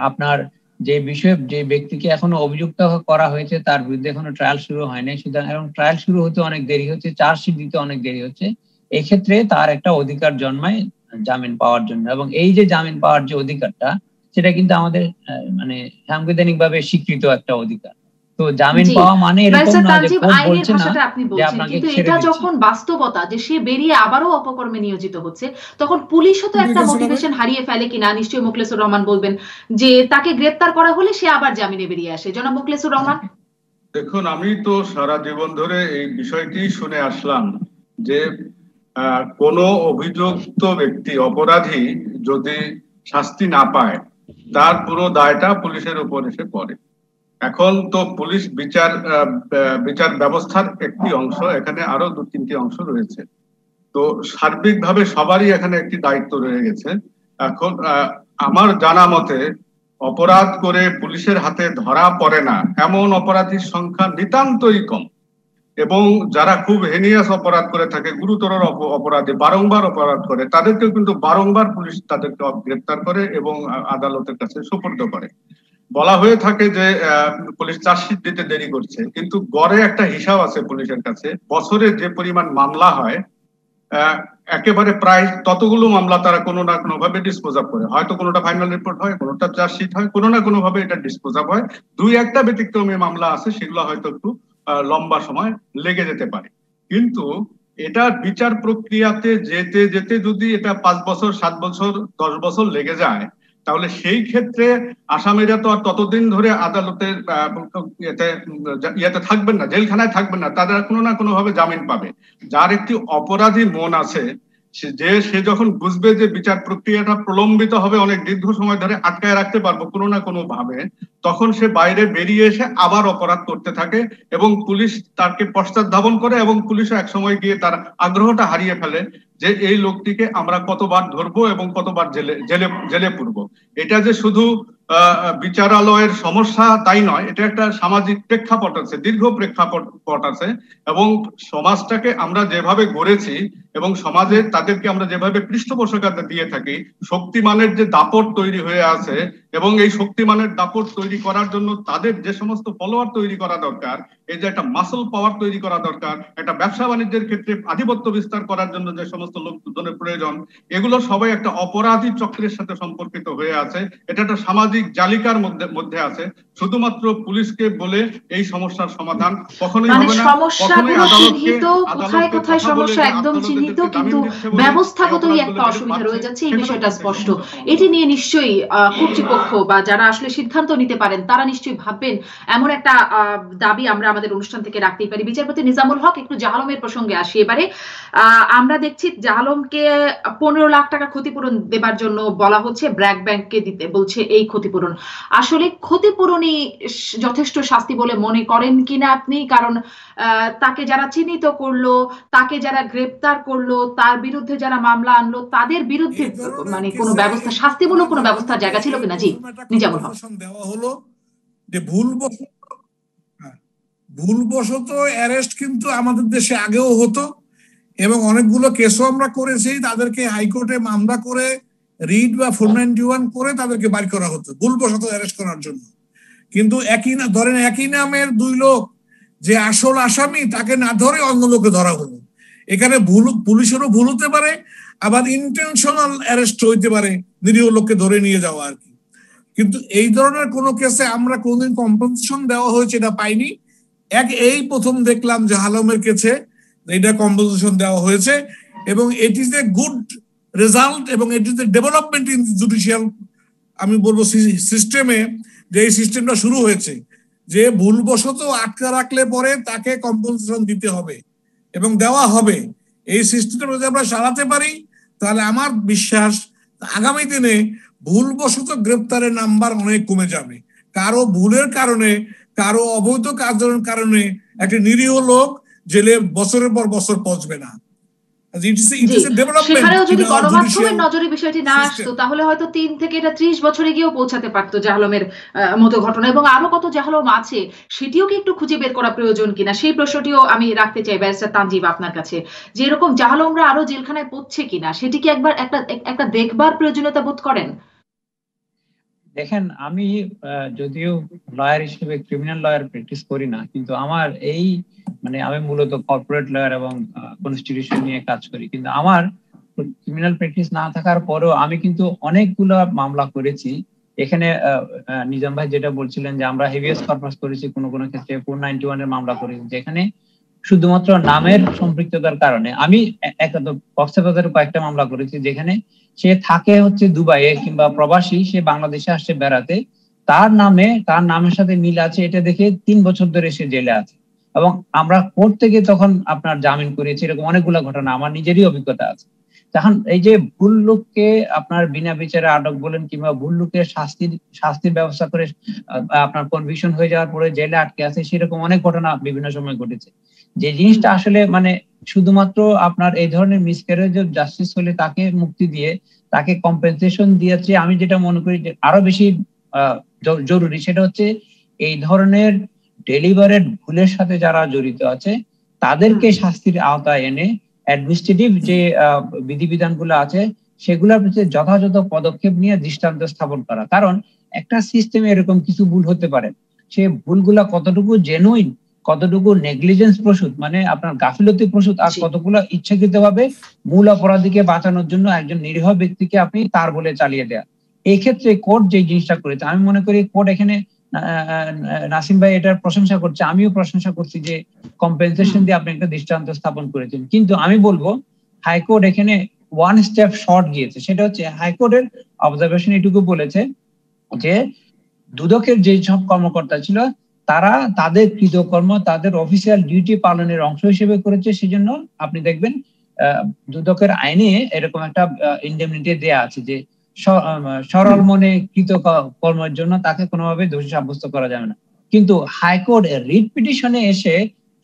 আপনার যে বিষয়ে যে ব্যক্তিকে এখনো অভিযুক্ত করা হয়েছে তার বিরুদ্ধে এখনো ট্রায়াল শুরু হয়নি, সুতরাং এবং ট্রায়াল শুরু হতে অনেক দেরি হচ্ছে, চার্জশিট দিতে অনেক দেরি হচ্ছে। এক্ষেত্রে তার একটা অধিকার জন্মায় জামিন পাওয়ার জন্য, এবং এই যে জামিন পাওয়ার যে অধিকারটা সেটা কিন্তু আমাদের মানে সাংবিধানিক ভাবে স্বীকৃত একটা অধিকার। তো জামিন পাওয়া মানে এরকম না যে কোর্ট বলছে না যে আপনাকে ছেড়ে দিচ্ছি। এটা যখন বাস্তবতা যে সে বেরিয়ে আবারও অপকর্মে নিয়োজিত হচ্ছে, তখন পুলিশও তো একটা মোটিভেশন হারিয়ে ফেলে কিনা, নিশ্চয়ই মোখলেসুর রহমান বলবেন, যে তাকে গ্রেফতার করা হলে সে আবার জামিনে বেরিয়ে আসে। জনাব মোখলেসুর রহমান। দেখুন, আমি তো সারা জীবন ধরে এই বিষয়টি শুনে আসলাম যে কোন অভিযুক্ত ব্যক্তি, অপরাধী যদি শাস্তি না পায় তার পুরো দায়টা পুলিশের উপর এসে পড়ে। এখন তো পুলিশ বিচার ব্যবস্থার একটি অংশ, এখানে আরো 2-3টি অংশ রয়েছে। তো সার্বিকভাবে সবারই এখানে একটি দায়িত্ব রয়ে গেছে। এখন আমার জানা মতে অপরাধ করে পুলিশের হাতে ধরা পড়ে না এমন অপরাধীর সংখ্যা নিতান্তই কম, এবং যারা খুব হেনিয়াস অপরাধ করে থাকে, গুরুতর অপরাধী বারংবার অপরাধ করে, তাদেরকেও কিন্তু বারংবার পুলিশ তাদেরকে গ্রেপ্তার করে এবং আদালতের কাছে সোপর্দ করে। বলা হয়ে থাকে যে পুলিশ চার্জশিট দিতে দেরি করছে, কিন্তু গড়ে একটা হিসাব আছে পুলিশের কাছে, বছরে যে পরিমাণ মামলা হয় একেবারে প্রায় ততগুলো মামলা তারা কোনো না কোনো ভাবে ডিসপোজ আপ করে, হয়তো কোনোটা ফাইনাল রিপোর্ট হয়, কোনোটা চার্জশিট হয়, কোনো না কোনো ভাবে এটা ডিসপোজ আপ হয়। দুই একটা ব্যতিক্রমী মামলা আছে, সেগুলো হয়তো একটু লম্বা সময় লেগে যেতে পারে। কিন্তু এটা বিচার প্রক্রিয়াতে যেতে যেতে যদি এটা 5 বছর 7 বছর 10 বছর লেগে যায়, তাহলে সেই ক্ষেত্রে আসামিরা তো আর ততদিন ধরে আদালতের ইয়েতে থাকবেন না, জেলখানায় থাকবেন না, তারা কোনো না কোনো ভাবে জামিন পাবে। যার একটি অপরাধী মন আছে, সে যখন বুঝবে যে বিচার প্রক্রিয়াটা প্রলম্বিত হবে, অনেক দীর্ঘ সময় ধরে আটকায় রাখতে পারবো কোনো না কোনো ভাবে, তখন সে বাইরে বেরিয়ে এসে আবার অপরাধ করতে থাকে এবং পুলিশ তাকে পশ্চাৎ ধাবন করে, এবং পুলিশও এক সময় গিয়ে তার আগ্রহটা হারিয়ে ফেলে যে এই লোকটিকে আমরা কতবার ধরবো এবং কতবার জেলে পুরবো। এটা যে শুধু বিচারালয়ের সমস্যা তাই নয়, এটা একটা সামাজিক প্রেক্ষাপট আছে, দীর্ঘ প্রেক্ষাপট আছে, এবং সমাজটাকে আমরা যেভাবে গড়েছি এবং সমাজে তাদেরকে আমরা যেভাবে পৃষ্ঠপোষকতা দিয়ে থাকি, শক্তিমানের যে দাপট তৈরি হয়ে আছে, এবং এই শক্তিমানের দাপট তৈরি করার জন্য তাদের যে সমস্ত ফলোয়ার তৈরি করা দরকার, এই যে একটা মাসল পাওয়ার তৈরি করা দরকার, একটা ব্যবসা বাণিজ্যের ক্ষেত্রে আধিপত্য বিস্তার করার জন্য যে সমস্ত লোকজনের প্রয়োজন, এগুলো সবাই একটা অপরাধী চক্রের সাথে সম্পর্কিত হয়ে আছে। এটা একটা সামাজিক জালিকার মধ্যে আছে। শুধুমাত্র পুলিশকে বলে এই সমস্যার সমাধান কখনোই হবে না। সমস্যাগুলো চিহ্নিত, কোথায় কোথায় সমস্যা একদম চিহ্নিত, কিন্তু ব্যবস্থাগতই একটা অসুবিধা রয়ে যাচ্ছে, এই বিষয়টা স্পষ্ট। এটি নিয়ে নিশ্চয়ই কর্তৃপক্ষ বা যারা আসলে সিদ্ধান্ত নিতে পারেন তারা নিশ্চয়ই ভাববেন, এমন একটা দাবি আমরা আমাদের অনুষ্ঠান থেকে রাখতেই পারি। বিচারপতি নিজামুল হক, একটু জাহালমের প্রসঙ্গে আসি এবারে। আমরা দেখছি জাহালমকে 15 লাখ টাকা ক্ষতিপূরণ দেবার জন্য বলা হচ্ছে, ব্র্যাক ব্যাংককে দিতে বলছে এই ক্ষতিপূরণ। আসলে ক্ষতিপূরণই যথেষ্ট শাস্তি বলে মনে করেন কিনা আপনি? কারণ তাকে যারা চিহ্নিত করলো, তাকে যারা গ্রেপ্তার করলো, তার বিরুদ্ধে যারা মামলা আনলো, তাদের বিরুদ্ধে মানে কোনো ব্যবস্থা, শাস্তিমূলক কোনো ব্যবস্থার জায়গা ছিল কিনা? জি, নিজামুল হক। দেওয়া হলো যে ভুলবশত অ্যারেস্ট কিন্তু আমাদের দেশে আগেও হতো, এবং অনেকগুলো কেসও আমরা করেছি, তাদেরকে হাইকোর্টে মামলা করে রিট বা 491 করে তাদেরকে বাড়ি করা হতো ভুলবশত অ্যারেস্ট করার জন্য। কিন্তু একই নামের দুই লোক, যে আসল আসামি তাকে না ধরে অন্য লোকে ধরা হলো। এখানে পুলিশেরও ভুল হতে পারে, আবার ইন্টেনশনাল অ্যারেস্ট হইতে পারে, নিরীহ লোককে ধরে নিয়ে যাওয়া আর কি। কিন্তু এই ধরনের কোনো কেসে আমরা কোনদিন কম্পেনসেশন দেওয়া হয়েছে এটা পাইনি। এই প্রথম দেখলাম যে আলমের কেসে এটা কম্পেনসেশন দেওয়া হয়েছে, এবং it is a good result, এবং it is a development in judicial, আমি বলবো সিস্টেমে, যে এই সিস্টেমটা শুরু হয়েছে যে ভুলবশত আটকা রাখলে পরে তাকে কম্পেনসেশন দিতে হবে এবং দেওয়া হবে। এই সিস্টেমটা যদি আমরা চালাতে পারি, তাহলে আমার বিশ্বাস আগামী দিনে ভুলবশত গ্রেপ্তারের নাম্বার অনেক কমে যাবে। কারো ভুলের কারণে, কারো অবৈধ কাজের কারণে একটা নিরীহ লোক জেলে বছরের পর বছর পৌঁছবে না। সেখানেও যদি গণমাধ্যমের নজরে বিষয়টি না আসতো, তাহলে হয়তো 3 থেকে এটা 30 বছরে গিয়েও পৌঁছাতে পারতো জাহালমের মতো ঘটনা। এবং আরো কত জাহালম আছে সেটিও কি একটু খুঁজে বের করা প্রয়োজন কিনা, সেই প্রশ্নটিও আমি রাখতে চাই ব্যারিস্টার তানজিব আপনার কাছে, যে এরকম জাহালমরা আরো জেলখানায় পড়ছে কিনা, সেটি কি একবার একটা দেখবার প্রয়োজনীয়তা বোধ করেন? দেখেন, আমি যদিও লয়ার হিসেবে ক্রিমিনাল লয়ার প্র্যাকটিস করি না, কিন্তু আমার আমি মূলত কর্পোরেট লয়ার এবং কনস্টিটিউশন নিয়ে কাজ করি, কিন্তু আমার ক্রিমিনাল প্র্যাকটিস না থাকার পরেও আমি কিন্তু অনেকগুলো মামলা করেছি। এখানে নিজাম ভাই যেটা বলছিলেন যে আমরা হেভিয়াস কর্পাস করেছি, কোনো ক্ষেত্রে 491 এর মামলা করেছি, যেখানে শুধুমাত্র নামের সম্পৃক্ততার কারণে। আমি কক্সবাজারের কয়েকটা মামলা করেছি, যেখানে সে থাকে হচ্ছে দুবাইয়ে কিংবা প্রবাসী, সে বাংলাদেশে আসছে বেড়াতে, তার নামের সাথে মিল আছে, এটা দেখে 3 বছর ধরে সে জেলে আছে, এবং আমরা কোর্ট থেকে তখন আপনার জামিন করেছি। এরকম অনেকগুলো ঘটনা আমার নিজেরই অভিজ্ঞতা আছে। তখন এই যে ভুল লোককে আপনার বিনা বিচারে আটক বলেন, কিংবা ভুল লোকের শাস্তির ব্যবস্থা করে আপনার কনভিকশন হয়ে যাওয়ার পরে জেলে আটকে আছে, সেরকম অনেক ঘটনা বিভিন্ন সময় ঘটেছে। যে জিনিসটা আসলে শুধুমাত্র আপনার এই ধরনের মিসক্যারেজ অফ জাস্টিস হলে তাকে মুক্তি দিয়ে তাকে কম্পেনসেশন দিয়েছে, আমি যেটা মনে করি যে আরো বেশি জরুরি, সেটা হচ্ছে এই ধরনের ডেলিভারেড ভুলের সাথে যারা জড়িত আছে তাদেরকে শাস্তির আওতায় এনে অ্যাডমিনিস্ট্রেটিভ যে বিধিবিধানগুলো আছে সেগুলোর প্রতি যথাযথ পদক্ষেপ নিয়ে দৃষ্টান্ত স্থাপন করা। কারণ একটা সিস্টেমে এরকম কিছু ভুল হতে পারে, সে ভুলগুলা কতটুকু জেনুইন, কতটুকু নেগলিজেন্স প্রসূত মানে আপনার গাফিলতি প্রসূত, আর কতগুলো ইচ্ছাকৃতভাবে মূল অপরাধীকে বাঁচানোর জন্য একজন নিরীহ ব্যক্তিকে আপনি তার বলে চালিয়ে দেয়া। এই ক্ষেত্রে কোর্ট যে জিনিসটা করেছে, আমি মনে করি কোর্ট এখানে, নাসিম ভাই এটার প্রশংসা করছে, আমিও প্রশংসা করছি যে কম্পেনসেশন দিয়ে আপনি একটা দৃষ্টান্ত স্থাপন করেছেন। কিন্তু আমি বলবো হাইকোর্ট এখানে ওয়ান স্টেপ শর্ট গিয়েছে। সেটা হচ্ছে হাইকোর্টের অবজারভেশন এটুকু বলেছে যে দুদকের যে সব কর্মকর্তা ছিল তারা তাদের কৃতকর্ম তাদের অফিসিয়াল ডিউটি পালনের অংশ হিসেবে করেছে, সেজন্য আপনি দেখবেন দুদকের আইনে এরকম একটা ইন্ডেমনিটি দেয়া আছে যে সরল মনে কৃতকর্মের জন্য তাকে কোনোভাবে দোষী সাব্যস্ত করা যাবে না। কিন্তু হাইকোর্ট রিট পিটিশনে এসে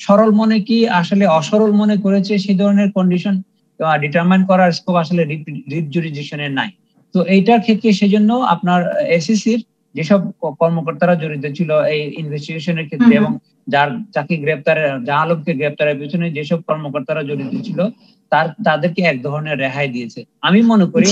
সরল মনে কি আসলে অসরল মনে করেছে সেই ধরনের কন্ডিশন ডিটারমাইন করার স্কোপ আসলে রিট জুরিসডিকশনের নাই। তো এইটার ক্ষেত্রে সেজন্য আপনার এসএসসির যেসব কর্মকর্তারা জড়িত ছিল এই ইনভেস্টিগেশনের ক্ষেত্রে এবং যাকে গ্রেপ্তারের আলমকে গ্রেপ্তারের পিছনে যেসব কর্মকর্তারা জড়িত ছিল তাদেরকে এক ধরনের রেহাই দিয়েছে। আমি মনে করি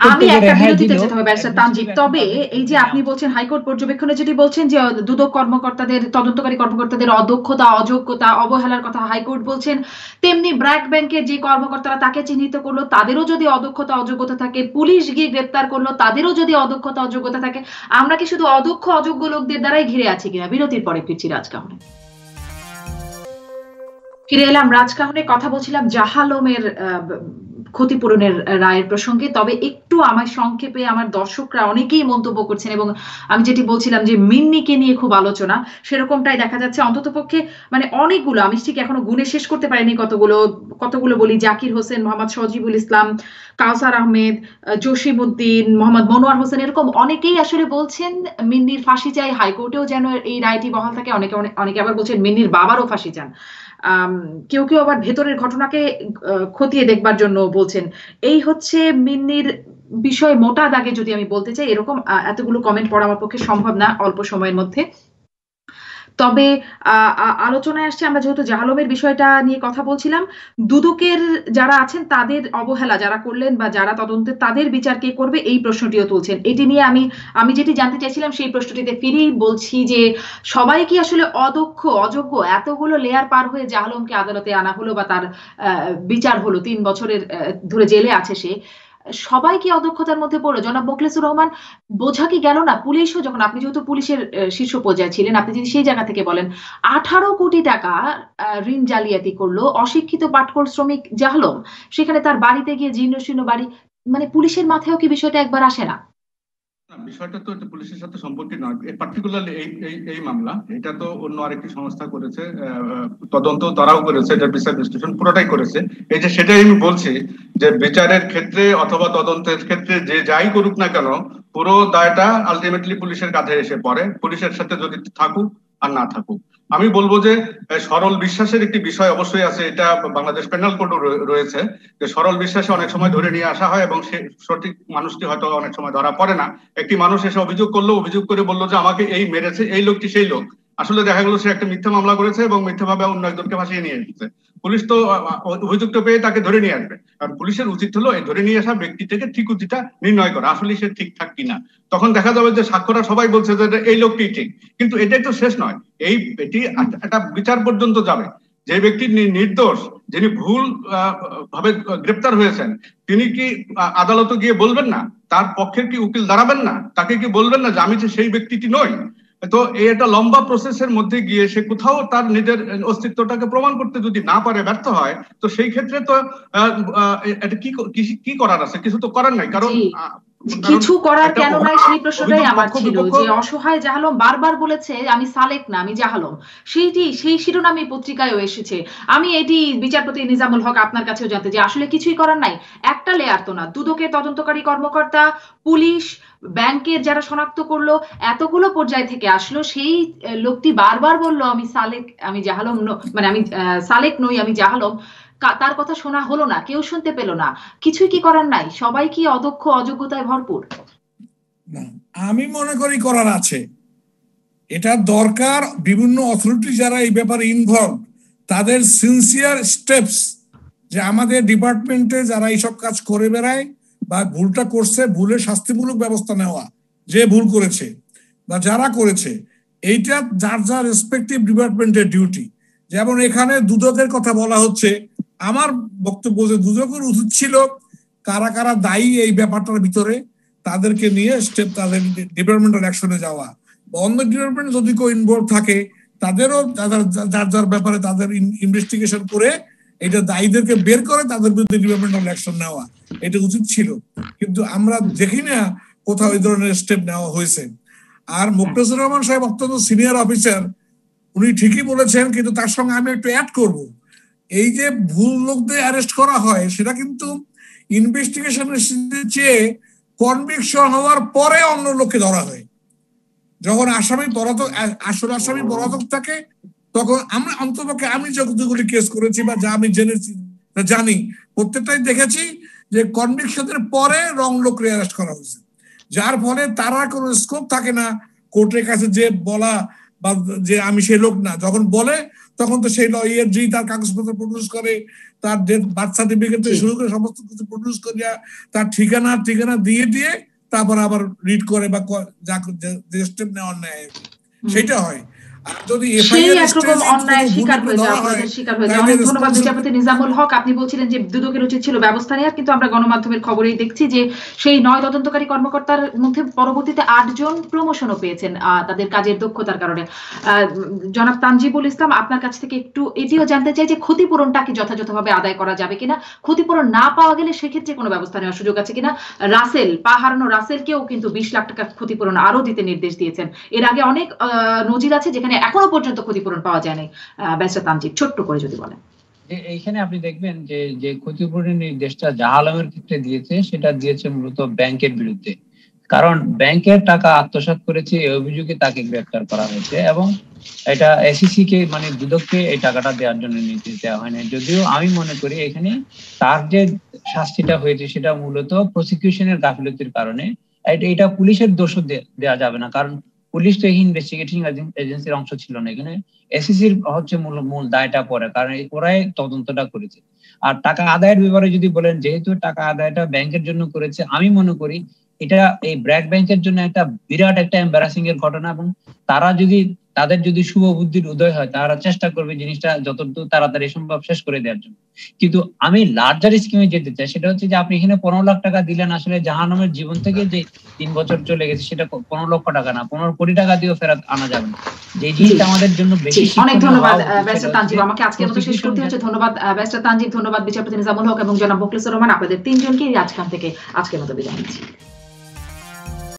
আমি একটা বিরতিতে যেতে হবে ব্যারিস্টার তানজিব। তবে এই যে আপনি বলছেন হাইকোর্ট পর্যবেক্ষণে যেটি বলছেন যে দুদক কর্মকর্তাদের, তদন্তকারী কর্মকর্তাদের অদক্ষতা, অযোগ্যতা, অবহেলার কথা হাইকোর্ট বলছেন, তেমনি ব্র্যাক ব্যাংকের যে কর্মকর্তারা তাকে চিহ্নিত করলো তাদেরও যদি অদক্ষতা অযোগ্যতা থাকে, পুলিশ গিয়ে গ্রেপ্তার করলো তাদেরও যদি অদক্ষতা অযোগ্যতা থাকে, আমরা কি শুধু অদক্ষ অযোগ্য লোকদের দ্বারাই ঘিরে আছি কিনা? বিরতির পরে ফিরছি রাজকাহনে। ফিরে এলাম রাজকাহনে, কথা বলছিলাম জাহালমের ক্ষতিপূরণের রায়ের প্রসঙ্গে। তবে একটু আমার সংক্ষেপে, আমার দর্শকরা অনেকেই মন্তব্য করছেন এবং আমি যেটি বলছিলাম যে মিন্নিকে নিয়ে খুব আলোচনা, সেরকমটাই দেখা যাচ্ছে অন্ততপক্ষে, মানে অনেকগুলো, আমি ঠিক এখনো গুণে শেষ করতে পারিনি কতগুলো বলি, জাকির হোসেন, মোহাম্মদ সজিবুল ইসলাম, কাউসার আহমেদ, জসিম উদ্দিন, মোহাম্মদ মনোয়ার হোসেন, এরকম অনেকেই আসলে বলছেন মিন্নির ফাঁসি চাই, হাইকোর্টেও যেন এই রায়টি বহাল থাকে। অনেকে আবার বলছেন মিন্নির বাবারও ফাঁসি চান, কেউ কেউ আবার ভেতরের ঘটনাকে খতিয়ে দেখবার জন্য বলছেন। এই হচ্ছে মিন্নির বিষয় মোটা দাগে যদি আমি বলতে চাই। এরকম এতগুলো কমেন্ট পড়া আমার পক্ষে সম্ভব না অল্প সময়ের মধ্যে। তবে আলোচনায় আসছে, আমরা যেহেতু জাহালমের বিষয়টা নিয়ে কথা বলছিলাম, দুদকের যারা আছেন তাদের অবহেলা যারা করলেন বা যারা তদন্তে, তাদের বিচার কে করবে এই প্রশ্নটিও তুলছেন। এটি নিয়ে আমি যেটি জানতে চাইছিলাম সেই প্রশ্নটিতে ফিরেই বলছি যে সবাই কি আসলে অদক্ষ অযোগ্য? এতগুলো লেয়ার পার হয়ে জাহালমকে আদালতে আনা হলো বা তার বিচার হলো, 3 বছরের ধরে জেলে আছে সে, সবাই কি অদক্ষতার মধ্যে পড়লো? জনাব মোখলেসুর রহমান, বোঝা কি গেল না পুলিশও যখন, আপনি যেহেতু পুলিশের শীর্ষ পর্যায়ে ছিলেন, আপনি যদি সেই জায়গা থেকে বলেন 18 কোটি টাকা ঋণ জালিয়াতি করলো অশিক্ষিত পাটকল শ্রমিক জাহালম, সেখানে তার বাড়িতে গিয়ে জীর্ণশীর্ণ বাড়ি, মানে পুলিশের মাথায়ও কি বিষয়টা একবার আসে না? বিষয়টা তো পুলিশের সাথে সম্পর্কিত নয়, পার্টিকুলারলি এই মামলা, এটা তো অন্য আরেকটি সংস্থা করেছে, তদন্ত তারাও করেছে, এটা বিচার বিশ্লেষণ পুরোটাই করেছে। এই যে সেটাই আমি বলছি যে বিচারের ক্ষেত্রে অথবা তদন্তের ক্ষেত্রে যে যাই করুক না কেন, পুরো দায়টা আলটিমেটলি পুলিশের কাঁধে এসে পড়ে, পুলিশের সাথে যদি থাকুক আর না থাকুক। আমি বলবো যে সরল বিশ্বাসের একটি বিষয় অবশ্যই আছে, এটা বাংলাদেশ পেনাল কোডও রয়েছে, যে সরল বিশ্বাসে অনেক সময় ধরে নিয়ে আসা হয় এবং সে সঠিক মানুষটি হয়তো অনেক সময় ধরা পড়ে না। একটি মানুষ এসে অভিযোগ করে বললো যে আমাকে এই মেরেছে, এই লোকটি সেই লোক, আসলে দেখা গেল সে একটা মিথ্যা মামলা করেছে এবং মিথ্যাভাবে অন্য একজনকে ফাঁসিয়ে নিয়ে এসেছে। পুলিশ তো অভিযুক্ত পেয়ে তাকে ধরে নিয়ে আসবে, কারণ পুলিশের উচিত হলো এই ধরে নিয়ে আসা ব্যক্তি থেকে ঠিকুতিটা নির্ণয় করা, আসলে সে ঠিকঠাক কিনা। তখন দেখা যাবে যে সাক্ষ্যরা সবাই বলছে যে এই লোকটি ঠিক, কিন্তু এটাই তো শেষ নয়, এটি একটা বিচার পর্যন্ত যাবে। যে ব্যক্তি নির্দোষ, যিনি ভুল ভাবে গ্রেপ্তার হয়েছেন, তিনি কি আদালতে গিয়ে বলবেন না? তার পক্ষের কি উকিল দাঁড়াবেন না? তাকে কি বলবেন না যে আমি যে সেই ব্যক্তিটি নই? তো এই একটা লম্বা প্রসেসের মধ্যে গিয়ে সে কোথাও তার নিজের অস্তিত্বটাকে প্রমাণ করতে যদি না পারে, ব্যর্থ হয়, তো সেই ক্ষেত্রে তো এটা কি করার আছে? কিছু তো করার নাই, কারণ কিছু করার কেন নাই সেই প্রশ্নটাই আমার ছিল। যে অসহায় জাহালম বারবার বলেছে আমি সালেক না, আমি জাহালম, সেই শিরোনামে পত্রিকায়ও এসেছে। আমি এটি বিচারপতি নিজামুল হক আপনার কাছেও জানতে যে আসলে কিছুই করার নাই, একটা লেয়ার তো না, দুদকের তদন্তকারী কর্মকর্তা, পুলিশ, ব্যাংকের যারা শনাক্ত করলো, এতগুলো পর্যায় থেকে আসলো, সেই লোকটি বারবার বললো আমি সালেক, আমি জাহালম, মানে আমি সালেক নই, আমি জাহালম, তার কথা শোনা হলো না, কেউ শুনতে পেল না। কিছুই কি করার নাই? সবাই কি অদক্ষ অযোগ্যতায় ভরপুর? না, আমি মনে করি করার আছে। এটা দরকার বিভিন্ন অথরিটি যারা এই ব্যাপারে ইনভলভ তাদের সিনসিয়ার স্টেপস, যে আমাদের ডিপার্টমেন্টে যারা এইসব কাজ করে বেড়ায় বা ভুলটা করছে ভুলের শাস্তিমূলক ব্যবস্থা নেওয়া, যে ভুল করেছে বা যারা করেছে, এইটা যার যার রেসপেক্টিভ ডিপার্টমেন্টের ডিউটি। যেমন এখানে দুদকের কথা বলা হচ্ছে, আমার বক্তব্য যে দুদকের উচিত ছিল কারা কারা দায়ী এই ব্যাপারটার ভিতরে তাদেরকে নিয়ে স্টেপ তাদের ডিপার্টমেন্টাল অ্যাকশনে যাওয়া, অন্য ডিপার্টমেন্ট যদি কেউ ইনভলভ থাকে তাদেরও যার যার ব্যাপারে তাদের ইনভেস্টিগেশন করে এটা দায়ীদেরকে বের করে তাদের বিরুদ্ধে ডিপার্টমেন্টাল অ্যাকশন নেওয়া, এটা উচিত ছিল। কিন্তু আমরা দেখি না কোথাও এই ধরনের স্টেপ নেওয়া হয়েছে। আর মুক্তাসুর রহমান সাহেব অত্যন্ত সিনিয়র অফিসার, উনি ঠিকই বলেছেন, কিন্তু তার সঙ্গে আমি একটু অ্যাড করব, এই যে ভুল লোকদের অ্যারেস্ট করা হয় সেটা কিন্তু ইনভেস্টিগেশনের চেয়ে কনভিকশন হওয়ার পরে অন্য লোককে ধরা হয়। যখন আসামি পলাতক, আসলে আসামি পলাতক থাকে, তখন আমরা অন্তপক্ষে আমি যতগুলি কেস করেছি বা যা আমি জেনেছি জানি, প্রত্যেকটাই দেখেছি যে কনভিকশনের পরে রং লোককে অ্যারেস্ট করা হয়েছে, যার ফলে তারা কোনো স্কোপ থাকে না কোর্টের কাছে যে বলা বা যে আমি সেই লোক না। যখন বলে তখন তো সেই লয়ার যে তার কাগজপত্র প্রডিউস করে, তার বার্থ সার্টিফিকেট থেকে শুরু করে সমস্ত কিছু প্রডিউস করিয়া তার ঠিকানা দিয়ে দিয়ে তারপর আবার রিড করে বা যে স্টেপ নেওয়ার নেয় সেটা হয়। ধন্যবাদ বিচারপতি নিজামুল হক। আপনি বলছিলেন যে দুদকের উচিত ছিল ব্যবস্থা নেওয়ার, কিন্তু আমরা গণমাধ্যমের খবরেই দেখছি যে সেই 9 তদন্তকারী কর্মকর্তার মধ্যে পরবর্তীতে 8 জন প্রমোশনও পেয়েছেন তাদের কাজের দক্ষতার কারণে। জনাব তানজিবুল ইসলাম, আপনার কাছ থেকে একটু এটিও জানতে চাই যে ক্ষতিপূরণটা কি যথাযথভাবে আদায় করা যাবে কিনা, ক্ষতিপূরণ না পাওয়া গেলে সেক্ষেত্রে কোনো ব্যবস্থা নেওয়ার সুযোগ আছে কিনা। পা হারানো রাসেলকেও কিন্তু 20 লাখ টাকা ক্ষতিপূরণ আরো দিতে নির্দেশ দিয়েছেন। এর আগে অনেক নজির আছে যেখানে এখনো পর্যন্ত ক্ষতিপূরণ পাওয়া যায়নি। ব্যারিস্টার তানজিব, ছোট্ট করে যদি বলেন। এইখানে আপনি দেখবেন যে ক্ষতিপূরণের নির্দেশটা জাহ আলমের ক্ষেত্রে দিয়েছে, সেটা দিয়েছে মূলত ব্যাংকের বিরুদ্ধে, কারণ ব্যাংকের টাকা আত্মসাৎ করেছে এই অভিযোগে তাকে গ্রেফতার করা হয়েছে এবং এটা এসিসি কে মানে দুদককে এই টাকাটা দেওয়ার জন্য নির্দেশ দেওয়া হয়নি। যদিও আমি মনে করি এখানে তার যে শাস্তিটা হয়েছে সেটা মূলত প্রসিকিউশনের গাফিলতির কারণে, এটা পুলিশের দোষ দেওয়া যাবে না, কারণ পুলিশ তো ইনভেস্টিগেটিং এজেন্সির অংশ ছিল না, এখানে এসিসির হচ্ছে মূল দায়টা পড়ে, কারণ ওরাই তদন্তটা করেছে। আর টাকা আদায়ের ব্যাপারে যদি বলেন, যেহেতু টাকা আদায়টা ব্যাংকের জন্য করেছে, আমি মনে করি এটা এই ব্র্যাক ব্যাংকের জন্য একটা বিরাট একটা এম্বারাসিং এর ঘটনা, এবং তাদের যদি শুভ বুদ্ধির উদয় হয় তারা চেষ্টা করবে জিনিসটা যতদূর তাড়াতাড়ি সম্ভব শেষ করে দেওয়ার জন্য। কিন্তু আমি লার্জার স্কিমে যেতে চাই, সেটা হচ্ছে যে আপনি এখানে 15 লাখ টাকা দিলেন, আসলে জাহান্নামের জীবন থেকে যে 3 বছর চলে গেছে সেটা 15 লক্ষ টাকা না, 15 কোটি টাকা দিয়েও ফেরত আনা যাবে না। যে জিনিসটা আমাদের জন্য বেশি। অনেক ধন্যবাদ ব্যারিস্টার তানজিব, আমাকে আজকের মতো শেষ করতে হচ্ছে। ধন্যবাদ ব্যারিস্টার তানজিব, ধন্যবাদ বিচারপতি নিজামুল হক এবং জনাব মুখলেসুর রহমান, আপনাদের তিনজনকে আজকের মতো বিদায় নিচ্ছি।